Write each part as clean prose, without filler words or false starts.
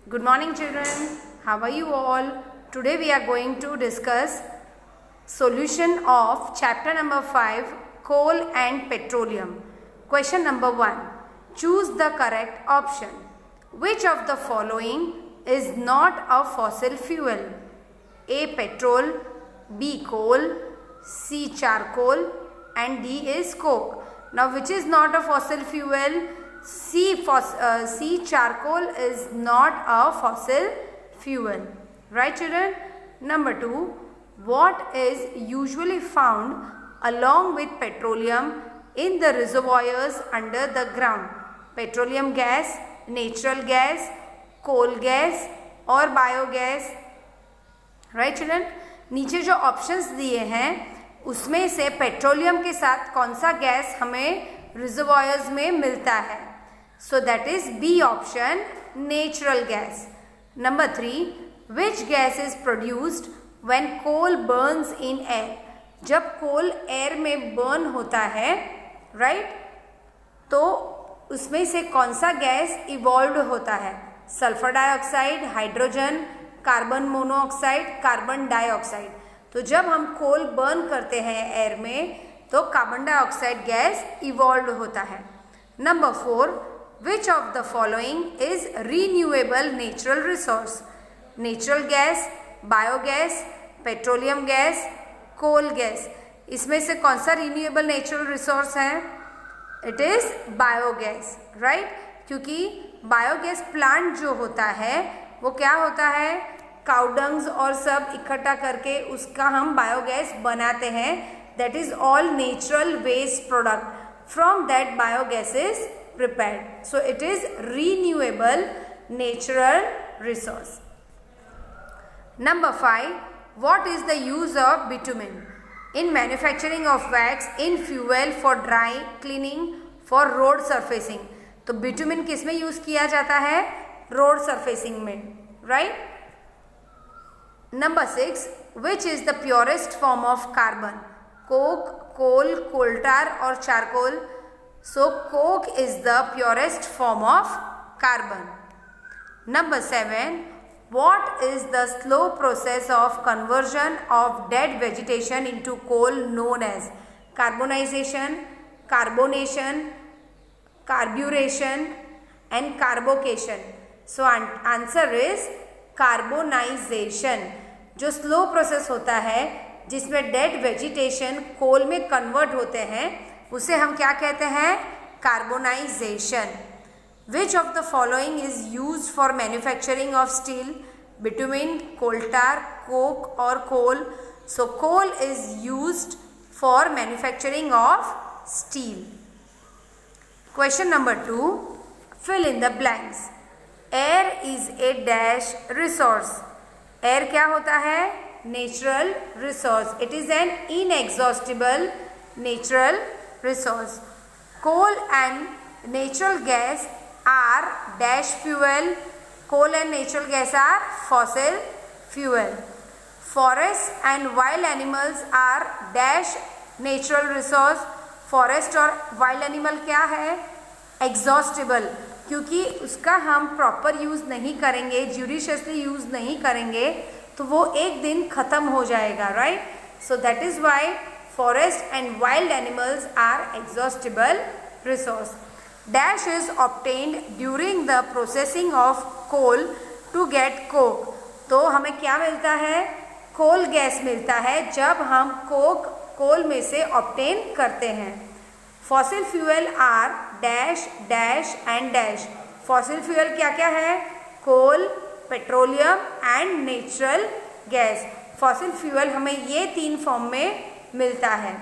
Good morning children. How are you all? Today we are going to discuss solution of chapter number 5, coal and petroleum. Question number 1. Choose the correct option. Which of the following is not a fossil fuel? A. Petrol, B. Coal, C. Charcoal and D is coke. Now which is not a fossil fuel? C. Charcoal is not a fossil fuel. Right children? Number 2. What is usually found along with petroleum in the reservoirs under the ground? Petroleum gas, natural gas, coal gas और biogas. Right children, नीचे जो options दिए हैं उसमें से petroleum के साथ कौन सा गैस हमें रिजर्वॉयर्स में मिलता है? So that is B option, natural gas. Number 3. Which gas is produced when coal burns in air? जब कोल एयर में बर्न होता है, राइट, तो उसमें से कौन सा गैस इवॉल्व होता है? Sulphur dioxide, hydrogen, carbon monoxide, carbon dioxide. तो जब हम कोल बर्न करते हैं एयर में तो कार्बन डाइऑक्साइड गैस इवॉल्व होता है. Number 4. Which of the following is renewable natural resource? Natural gas, biogas, petroleum gas, coal gas. इसमें से कौन सा रीन्यूएबल नेचुरल रिसोर्स है? It is biogas. राइट, क्योंकि बायोगैस प्लांट जो होता है वो क्या होता है, काउडंग्स और सब इकट्ठा करके उसका हम बायोगैस बनाते हैं. That is all natural waste product. From that biogas is prepared. So it is renewable natural resource. Number 5. What is the use of bitumen in manufacturing of wax, in fuel for dry cleaning, for road surfacing? तो bitumen किस में use किया जाता है? Road surfacing में. Right. Number 6. Which is the purest form of carbon? Coke, coal, coal tar और charcoal. So coke is the purest form of carbon. Number 7. What is the slow process of conversion of dead vegetation into coal known as? Carbonization, carbonation, carburation and carbocation. So answer is carbonization. जो slow process होता है जिसमें dead vegetation कोल में convert होते हैं उसे हम क्या कहते हैं? Carbonization. Which of the following is used for manufacturing of steel? Bitumen, coal tar, coke or coal. So coal is used for manufacturing of steel. Question number 2. Fill in the blanks. Air is a dash resource. Air क्या होता है? Natural resource. It is an inexhaustible natural resource. Coal and natural gas are dash fuel. Coal and natural gas are fossil fuel. Forests and wild animals are dash natural resource. Forest और wild animal क्या है? Exhaustible. क्योंकि उसका हम proper use नहीं करेंगे, judiciously use नहीं करेंगे तो वो एक दिन ख़त्म हो जाएगा. Right. So that is why forest and wild animals are exhaustible resource. Dash is obtained during the processing of coal to get coke. तो हमें क्या मिलता है? कोल गैस मिलता है जब हम कोल में से ऑब्टेन करते हैं. Fossil fuel are dash dash and dash. Fossil fuel क्या क्या है? Coal, petroleum and natural gas. Fossil fuel हमें ये 3 फॉर्म में मिलता है.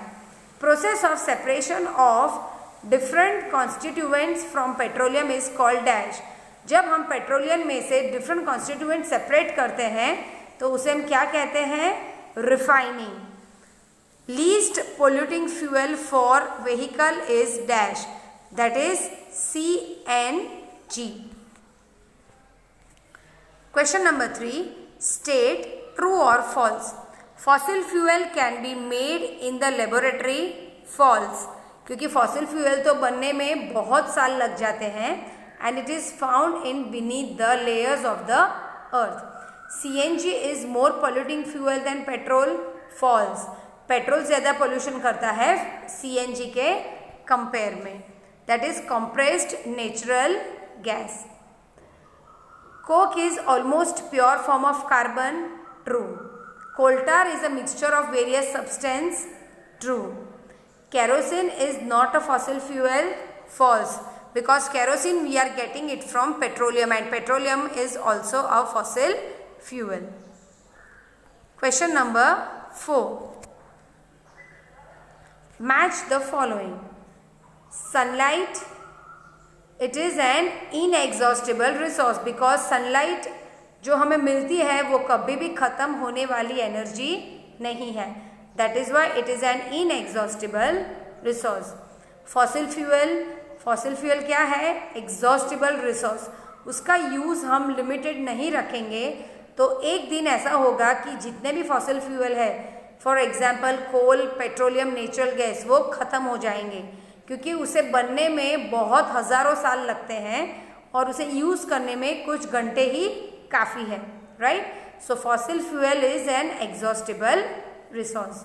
Process of separation of different constituents from petroleum is called dash. जब हम पेट्रोलियम में से डिफरेंट कॉन्स्टिट्यूएंट सेपरेट करते हैं तो उसे हम क्या कहते हैं? Refining. Least polluting fuel for vehicle is dash. That is CNG. Question number 3. State true और false. Fossil fuel can be made in the laboratory. False. क्योंकि फॉसिल फ्यूल तो बनने में बहुत साल लग जाते हैं and it is found in beneath the layers of the earth. CNG is more polluting fuel than petrol. False. Petrol ज़्यादा पोल्यूशन करता है CNG के कंपेयर में. That is compressed natural gas. Coke is almost pure form of carbon. True. Coal tar is a mixture of various substances. True. Kerosene is not a fossil fuel. False. Because kerosene we are getting it from petroleum, and petroleum is also a fossil fuel. Question number 4. Match the following. Sunlight, it is an inexhaustible resource because sunlight जो हमें मिलती है वो कभी भी ख़त्म होने वाली एनर्जी नहीं है. That is why it is an inexhaustible resource. Fossil fuel क्या है? Exhaustible resource. उसका यूज़ हम लिमिटेड नहीं रखेंगे तो एक दिन ऐसा होगा कि जितने भी फॉसिल फ्यूल है, for example coal, petroleum, natural gas, वो ख़त्म हो जाएंगे क्योंकि उसे बनने में बहुत हज़ारों साल लगते हैं और उसे यूज़ करने में कुछ घंटे ही काफ़ी है. Right. So fossil fuel is an exhaustible resource.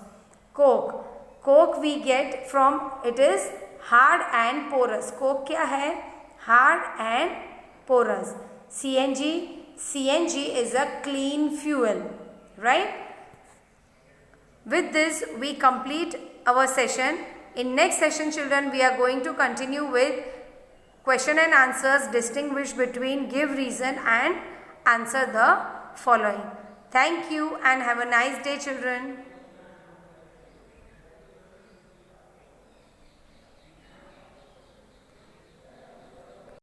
Coke we get from, it is hard and porous. Coke क्या है? Hard and porous. CNG is a clean fuel, right? With this we complete our session. In next session children, we are going to continue with question and answers, distinguish between give reason and answer the following. Thank you and have a nice day children.